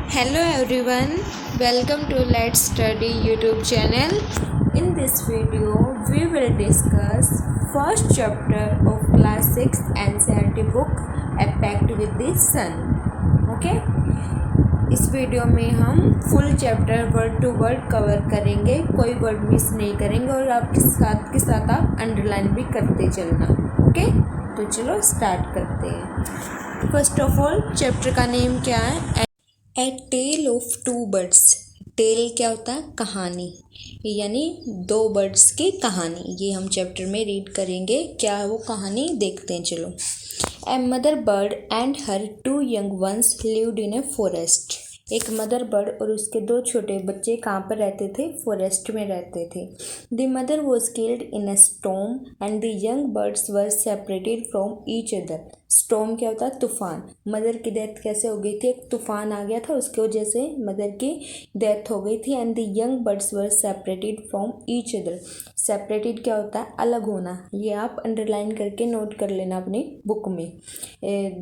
Hello everyone, welcome to Let's Study YouTube channel. In this video, we will discuss first chapter of class 6 NCERT book A Pact with the Sun. Okay? इस video में हम full chapter word to word cover करेंगे, कोई word miss नहीं करेंगे और आपके साथ आप अंडरलाइन भी करते चलना. ओके, तो चलो स्टार्ट करते हैं. फर्स्ट ऑफ ऑल चैप्टर का नेम क्या है? A tale of two birds. Tale क्या होता है? कहानी, यानी दो बर्ड्स की कहानी. ये हम चैप्टर में रीड करेंगे. क्या है वो कहानी, देखते हैं. चलो. A mother bird and her two young ones lived in a forest. एक मदर बर्ड और उसके दो छोटे बच्चे कहाँ पर रहते थे? फॉरेस्ट में रहते थे. The mother was killed in a storm and the young birds were separated from each other. Storm क्या होता है? तूफान. मदर की डेथ कैसे हो गई थी? एक तूफान आ गया था, उसकी वजह से मदर की डेथ हो गई थी. And the young birds were separated from each other. Separated क्या होता है? अलग होना. ये आप अंडरलाइन करके नोट कर लेना अपनी बुक में.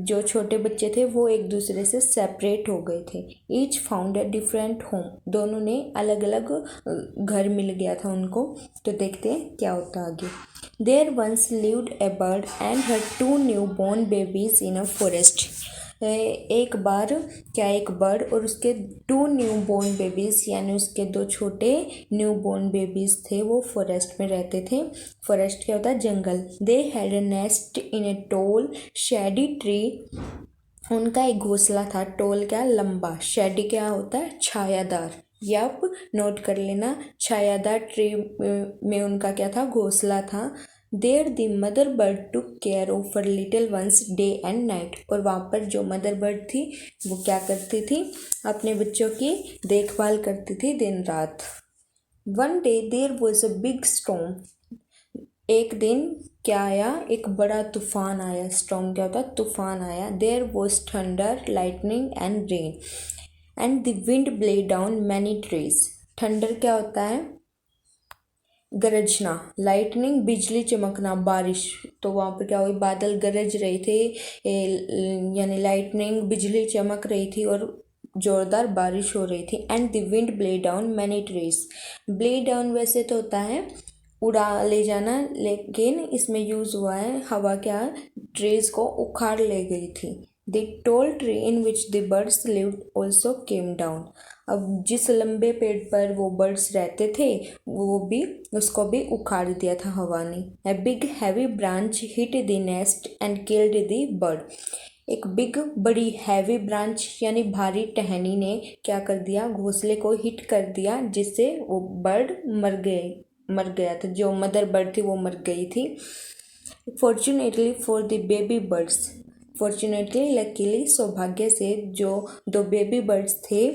जो छोटे बच्चे थे वो एक दूसरे से सेपरेट हो गए थे. Each found a different home. दोनों ने अलग अलग घर मिल गया था उनको. तो देखते हैं क्या होता आगे. There once lived a bird and her two newborn babies in a forest. एक बार क्या, एक बर्ड और उसके टू न्यूबॉर्न बेबीज, यानी उसके दो छोटे न्यूबॉर्न बेबीज थे, वो फॉरेस्ट में रहते थे. फॉरेस्ट क्या होता है? जंगल. They had a nest in a tall shady tree. उनका एक घोंसला था. टोल क्या? लंबा. शेडी क्या होता है? छायादार. ये आप नोट कर लेना. छायादार ट्री में उनका क्या था? घोंसला था. There the mother bird took care of her little ones day and night. और वहाँ पर जो मदर बर्ड थी वो क्या करती थी? अपने बच्चों की देखभाल करती थी दिन रात. One day there was a big storm. एक दिन क्या आया? एक बड़ा तूफान आया. स्टॉर्म क्या होता है? तूफान आया. There was thunder, lightning and rain and the wind blew down many trees. Thunder क्या होता है? गरजना. लाइटनिंग बिजली चमकना, बारिश. तो वहाँ पर क्या हुई? बादल गरज रहे थे, यानी लाइटनिंग बिजली चमक रही थी और जोरदार बारिश हो रही थी. And the wind blew down many trees. Blew down वैसे तो होता है उड़ा ले जाना, लेकिन इसमें यूज़ हुआ है हवा. क्या? ट्रीज को उखाड़ ले गई थी. The tall tree in which the birds lived also came down. अब जिस लंबे पेड़ पर वो बर्ड्स रहते थे वो भी, उसको भी उखाड़ दिया था हवा ने. A big heavy branch hit the nest and killed the bird. एक बिग, बड़ी हैवी ब्रांच यानी भारी टहनी ने क्या कर दिया? घोंसले को हिट कर दिया, जिससे वो बर्ड मर गया था. जो मदर बर्ड थी वो मर गई थी. Fortunately for the baby birds. Fortunately, luckily, सौभाग्य से, जो दो बेबी बर्ड्स थे,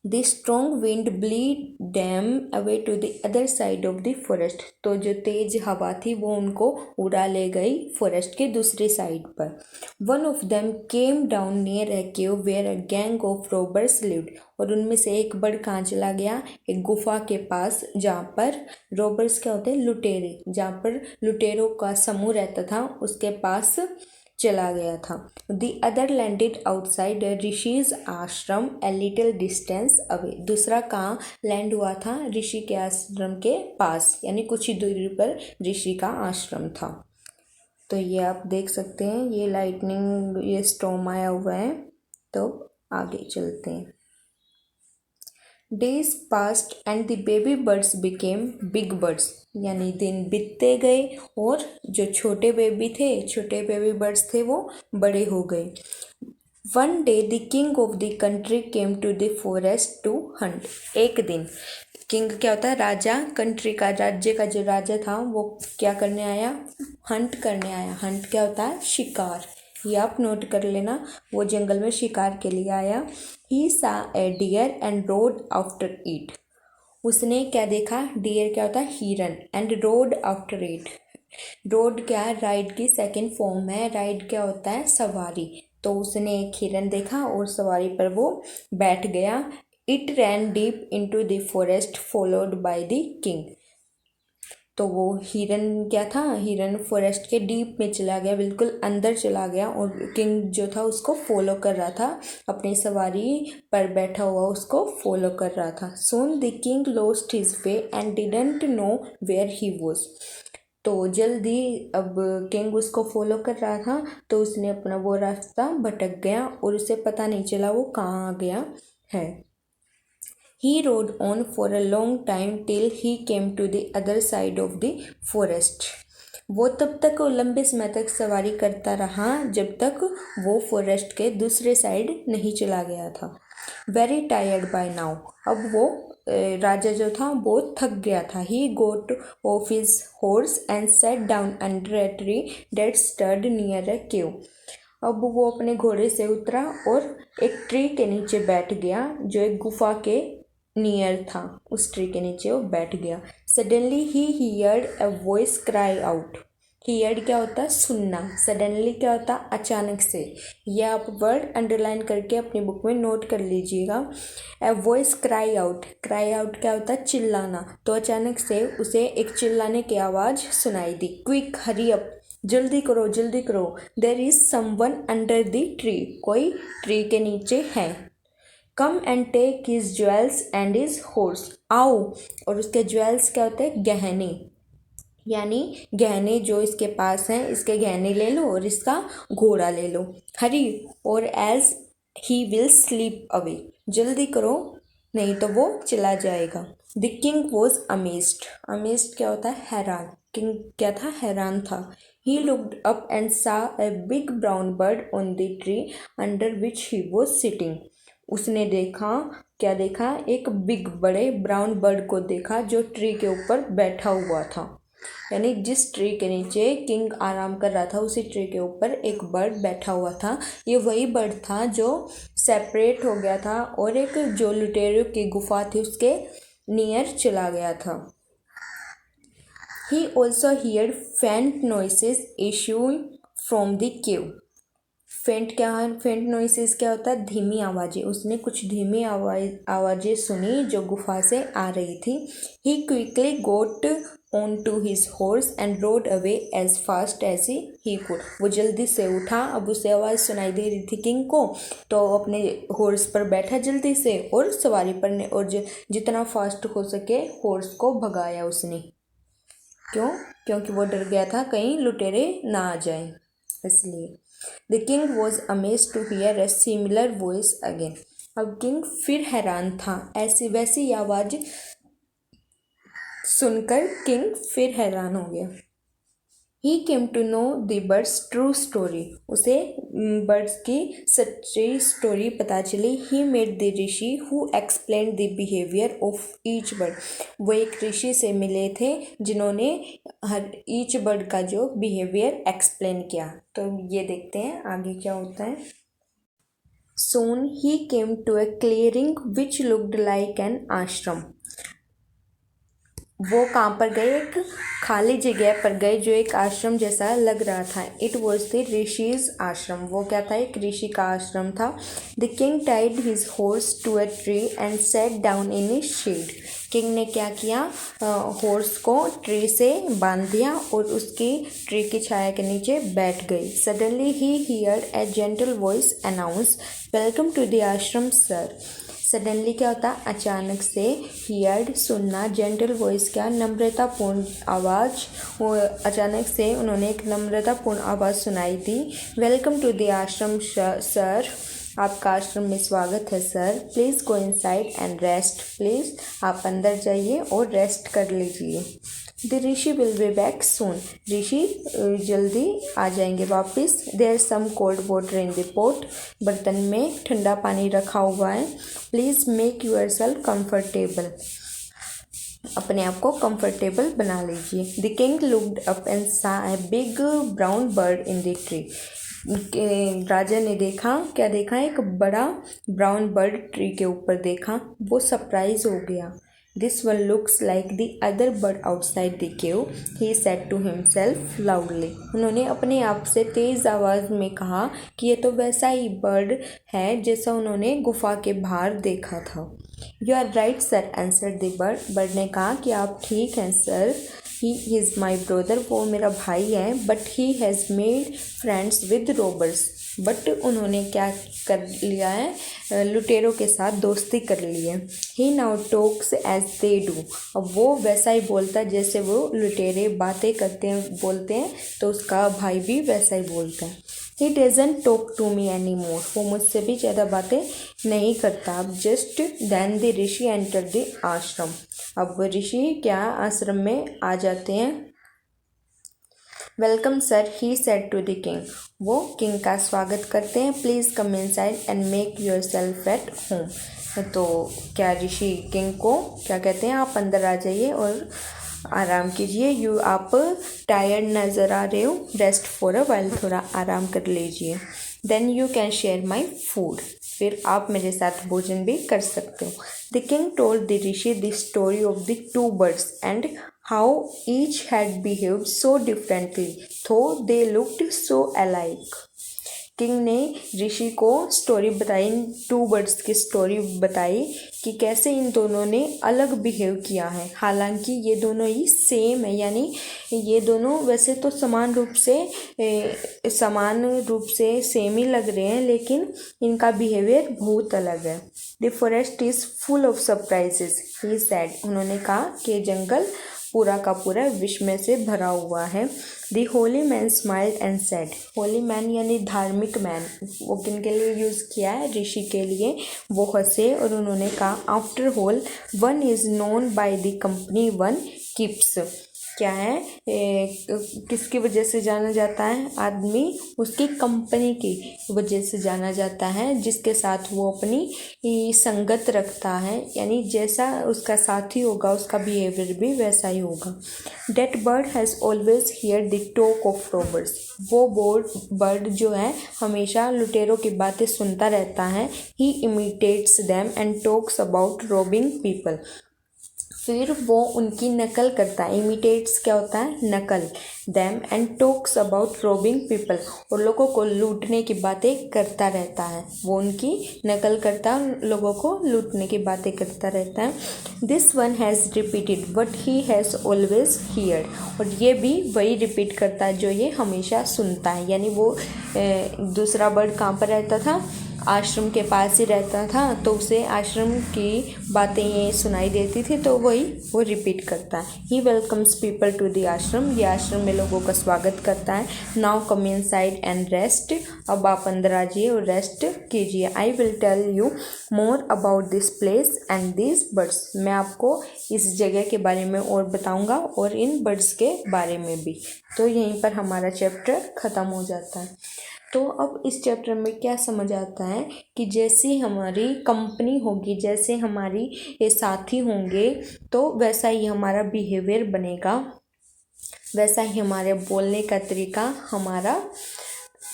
the strong wind blew them away to the other side of the forest. तो जो तेज हवा थी वो उनको उड़ा ले गई फॉरेस्ट के दूसरी साइड पर. One of them came down near a cave where a gang of robbers lived. और उनमें से एक बर्ड कहाँ चला गया? एक गुफा के पास, जहाँ पर रॉबर्स क्या होते हैं? लुटेरे. जहाँ पर लुटेरों का समूह रहता था उसके पास चला गया था. The other landed outside rishis आश्रम ए लिटिल डिस्टेंस अवे. दूसरा कहाँ लैंड हुआ था? ऋषि के आश्रम के पास, यानी कुछ ही दूरी पर ऋषि का आश्रम था. तो ये आप देख सकते हैं, ये लाइटनिंग, ये स्टॉर्म आया हुआ है. तो आगे चलते हैं. Days past and the baby birds became big birds. यानी दिन बीतते गए और जो छोटे बेबी बर्ड्स थे वो बड़े हो गए. One day the king of the country came to the forest to hunt. एक दिन किंग क्या होता है? राजा. कंट्री का, राज्य का जो राजा था वो क्या करने आया? हंट करने आया. हंट क्या होता है? शिकार. ये आप नोट कर लेना. वो जंगल में शिकार के लिए आया. He saw a deer and rode after it. उसने क्या देखा? डियर क्या होता है? हिरन. And rode after it. Rode क्या है? राइड की सेकंड फॉर्म है. राइड क्या होता है? सवारी. तो उसने एक हिरन देखा और सवारी पर वो बैठ गया. It ran deep into the forest followed by the king. तो वो हिरन क्या था, हिरन फॉरेस्ट के डीप में चला गया, बिल्कुल अंदर चला गया और किंग जो था उसको फॉलो कर रहा था, अपनी सवारी पर बैठा हुआ उसको फॉलो कर रहा था। Soon the king lost his way and didn't know where he was. तो जल्दी अब किंग उसको फॉलो कर रहा था तो उसने अपना वो रास्ता भटक गया और उसे पता नहीं चला वो कहाँ आ गया है। He rode on for a long time till he came to the other side of the forest. वो तब तक लंबे समय तक सवारी करता रहा जब तक वो फॉरेस्ट के दूसरे साइड नहीं चला गया था। वेरी टायर्ड बाय नाउ, अब वो राजा जो था वो थक गया था। He got off his horse and sat down under a tree that stood near a cave. अब वो अपने घोड़े से उतरा और एक ट्री के नीचे बैठ गया जो एक गुफा के नियर था, उस ट्री के नीचे वो बैठ गया। Suddenly he heard a voice cry out. Heard क्या होता है, सुनना। सडनली क्या होता है, अचानक से। यह आप वर्ड अंडरलाइन करके अपनी बुक में नोट कर लीजिएगा। A voice cry out, cry out क्या होता है, चिल्लाना। तो अचानक से उसे एक चिल्लाने की आवाज़ सुनाई दी। क्विक हरी अप, जल्दी करो जल्दी करो। There is someone under the tree, कोई ट्री के नीचे है। Come and take his jewels and his horse, आओ। और उसके ज्वेल्स क्या होते हैं, गहने, यानी गहने जो इसके पास हैं, इसके गहने ले लो और इसका घोड़ा ले लो। हरी, और as he will sleep away, जल्दी करो नहीं तो वो चला जाएगा। The king was amazed, amazed क्या होता है, हैरान। किंग क्या था, हैरान था। ही लुक्ड अप एंड सा a big brown bird on the tree under which he was sitting. उसने देखा, क्या देखा, एक बिग बड़े ब्राउन बर्ड को देखा जो ट्री के ऊपर बैठा हुआ था। यानी जिस ट्री के नीचे किंग आराम कर रहा था उसी ट्री के ऊपर एक बर्ड बैठा हुआ था। ये वही बर्ड था जो सेपरेट हो गया था और एक जो लुटेरों की गुफा थी उसके नियर चला गया था। He also heard faint noises issuing from the cave. फेंट क्या है, फेंट नॉइसेस क्या होता है, धीमी आवाज़ें। उसने कुछ धीमी आवाज़ें सुनी जो गुफा से आ रही थी। He quickly got on to his horse and rode away as fast as he could. वो जल्दी से उठा, अब उसे आवाज़ सुनाई दे रही थी किंग को, तो अपने हॉर्स पर बैठा जल्दी से और सवारी पर और जितना फास्ट हो सके हॉर्स को भगाया उसने। क्यों, क्योंकि वो डर गया था कहीं लुटेरे ना आ जाएं, इसलिए। The king was amazed to hear a similar voice again. अब किंग फिर हैरान था, ऐसी वैसी आवाज़ सुनकर किंग फिर हैरान हो गया। He came to know the birds true story, उसे बर्ड्स की सच्ची स्टोरी पता चली। He met the rishi who explain the behaviour of each bird. वो एक ऋषि से मिले थे जिन्होंने हर ईच बर्ड का जो बिहेवियर एक्सप्लेन किया। तो ये देखते हैं आगे क्या होता है। Soon he came to a clearing which looked like an ashram. वो कहाँ पर गए, एक खाली जगह पर गए जो एक आश्रम जैसा लग रहा था। इट वॉज द ऋषिज आश्रम, वो क्या था, एक ऋषि का आश्रम था। The king tied his horse to a tree and sat down in a shade. King ने क्या किया, हॉर्स को ट्री से बांध दिया और उसकी ट्री की छाया के नीचे बैठ गई। Suddenly he heard a gentle voice announce, welcome to the ashram sir. Suddenly क्या होता है, अचानक से। हियर्ड सुनना, जेंटल वॉइस क्या, नम्रतापूर्ण आवाज़। वो अचानक से उन्होंने एक नम्रतापूर्ण आवाज़ सुनाई दी। Welcome to the ashram sir, आपका आश्रम में स्वागत है sir. Please go inside and rest, please आप अंदर जाइए और रेस्ट कर लीजिए। The rishi will be back soon, ऋषि जल्दी आ जाएंगे वापस। There some cold water in the pot, बर्तन में ठंडा पानी रखा हुआ है। Please make yourself comfortable, अपने आप को कंफर्टेबल बना लीजिए। The king looked up and सा a big brown bird in the tree. राजा ने देखा, क्या देखा, एक बड़ा ब्राउन बर्ड ट्री के ऊपर देखा। वो सरप्राइज हो गया। This one looks like the other bird outside the cave, he said to himself loudly. उन्होंने अपने आप से तेज़ आवाज़ में कहा कि ये तो वैसा ही बर्ड है जैसा उन्होंने गुफा के बाहर देखा था। You are right sir, answered the bird. Bird ने कहा कि आप ठीक हैं सर। ही इज़ माई ब्रदर, वो मेरा भाई है, but he has made friends with robbers, but उन्होंने क्या कर लिया है, लुटेरों के साथ दोस्ती कर ली है। He now talks as they do, अब वो वैसा ही बोलता है जैसे वो लुटेरे बातें करते हैं बोलते हैं, तो उसका भाई भी वैसा ही बोलता है। He doesn't talk to me any more, वो मुझसे भी ज़्यादा बातें नहीं करता। अब just then the rishi enter the ashram, अब ऋषि क्या आश्रम में आ जाते हैं। Welcome sir, he said to the king, वो किंग का स्वागत करते हैं। Please come inside and make yourself at home, तो क्या ऋषि किंग को क्या कहते हैं, आप अंदर आ जाइए और आराम कीजिए। यू आप टायर्ड नज़र आ रहे हो, रेस्ट फॉर अ वाइल, थोड़ा आराम कर लीजिए। Then you can share my food, फिर आप मेरे साथ भोजन भी कर सकते हो। The king told the rishi the story of the two birds and how each had behaved so differently though they looked so alike. King ने ऋषि को स्टोरी बताई, टू बर्ड्स की स्टोरी बताई कि कैसे इन दोनों ने अलग बिहेव किया है, हालांकि ये दोनों ही सेम है, यानी ये दोनों वैसे तो समान रूप से सेम ही लग रहे हैं, लेकिन इनका बिहेवियर बहुत अलग है। The forest is full of surprises, he said, उन्होंने कहा कि जंगल पूरा का पूरा विस्मय से भरा हुआ है। The Holi man smiled and said, Holi man यानी धार्मिक मैन, वो किन के लिए यूज़ किया है, ऋषि के लिए। वो हंसे और उन्होंने कहा, after all one is known by the company one keeps, क्या है, किसकी वजह से जाना जाता है, आदमी उसकी कंपनी की वजह से जाना जाता है, जिसके साथ वो अपनी संगत रखता है, यानी जैसा उसका साथी होगा उसका बिहेवियर भी वैसा ही होगा। That bird has always hear the talk of robbers, वो बर्ड जो है हमेशा लुटेरों की बातें सुनता रहता है। He imitates them and talks about robbing people, फिर वो उनकी नकल करता है। इमिटेट्स क्या होता है, नकल। Them and talks about robbing people, और लोगों को लूटने की बातें करता रहता है, वो उनकी नकल करता है, लोगों को लूटने की बातें करता रहता है। This one has repeated what he has always heard, और ये भी वही रिपीट करता है जो ये हमेशा सुनता है, यानी वो दूसरा बर्ड कहाँ पर रहता था, आश्रम के पास ही रहता था, तो उसे आश्रम की बातें ये सुनाई देती थी, तो वही वो रिपीट करता है। He welcomes people to the ashram, ये आश्रम में लोगों का स्वागत करता है। Now come inside and rest, अब आप अंदर आ जाइए और रेस्ट कीजिए। I will tell you more about this place and this birds, मैं आपको इस जगह के बारे में और बताऊंगा और इन बर्ड्स के बारे में भी। तो यहीं पर हमारा चैप्टर ख़त्म हो जाता है। तो अब इस चैप्टर में क्या समझ आता है कि जैसी हमारी कंपनी होगी, जैसे हमारी ये साथी होंगे, तो वैसा ही हमारा बिहेवियर बनेगा, वैसा ही हमारे बोलने का तरीका, हमारा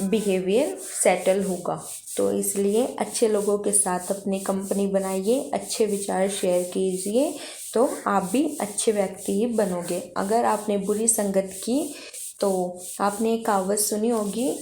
बिहेवियर सेटल होगा। तो इसलिए अच्छे लोगों के साथ अपनी कंपनी बनाइए, अच्छे विचार शेयर कीजिए, तो आप भी अच्छे व्यक्ति ही बनोगे। अगर आपने बुरी संगत की, तो आपने एक कहावत सुनी होगी,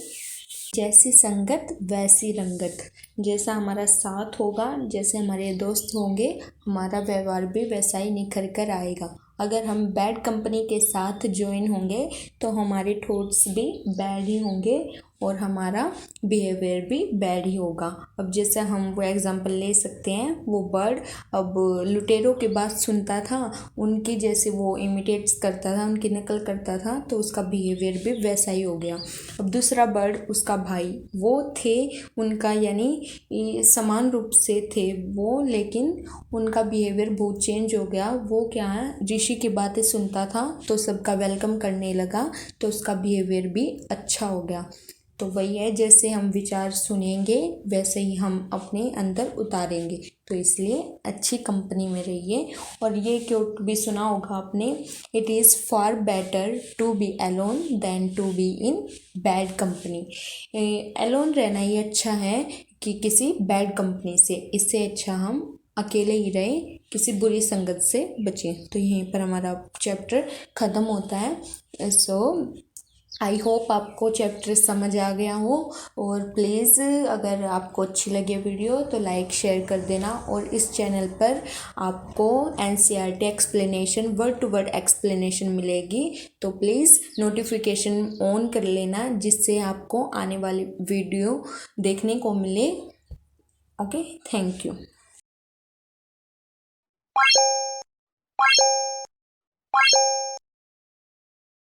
जैसी संगत वैसी रंगत, जैसा हमारा साथ होगा, जैसे हमारे दोस्त होंगे, हमारा व्यवहार भी वैसा ही निखर कर आएगा। अगर हम बैड कंपनी के साथ ज्वाइन होंगे तो हमारे थॉट्स भी बैड ही होंगे और हमारा बिहेवियर भी बैड ही होगा। अब जैसे हम वो एग्जांपल ले सकते हैं, वो बर्ड अब लुटेरों की बात सुनता था, उनकी जैसे वो इमिटेट्स करता था, उनकी नकल करता था, तो उसका बिहेवियर भी वैसा ही हो गया। अब दूसरा बर्ड, उसका भाई, वो थे उनका, यानी समान रूप से थे वो, लेकिन उनका बिहेवियर बहुत चेंज हो गया। वो क्या है, ऋषि की बातें सुनता था तो सबका वेलकम करने लगा, तो उसका बिहेवियर भी अच्छा हो गया। तो वही है, जैसे हम विचार सुनेंगे वैसे ही हम अपने अंदर उतारेंगे। तो इसलिए अच्छी कंपनी में रहिए। और ये क्योट भी सुना होगा आपने, it is far better to be alone than to be in bad company. Alone रहना ही अच्छा है कि किसी बैड कंपनी से, इससे अच्छा हम अकेले ही रहें, किसी बुरी संगत से बचें। तो यहीं पर हमारा चैप्टर ख़त्म होता है। सो आई होप आपको चैप्टर समझ आ गया हो। और प्लीज़ अगर आपको अच्छी लगे वीडियो तो लाइक शेयर कर देना। और इस चैनल पर आपको NCERT explanation word to word explanation मिलेगी, तो प्लीज़ नोटिफिकेशन ऑन कर लेना जिससे आपको आने वाली वीडियो देखने को मिले। Okay, thank you.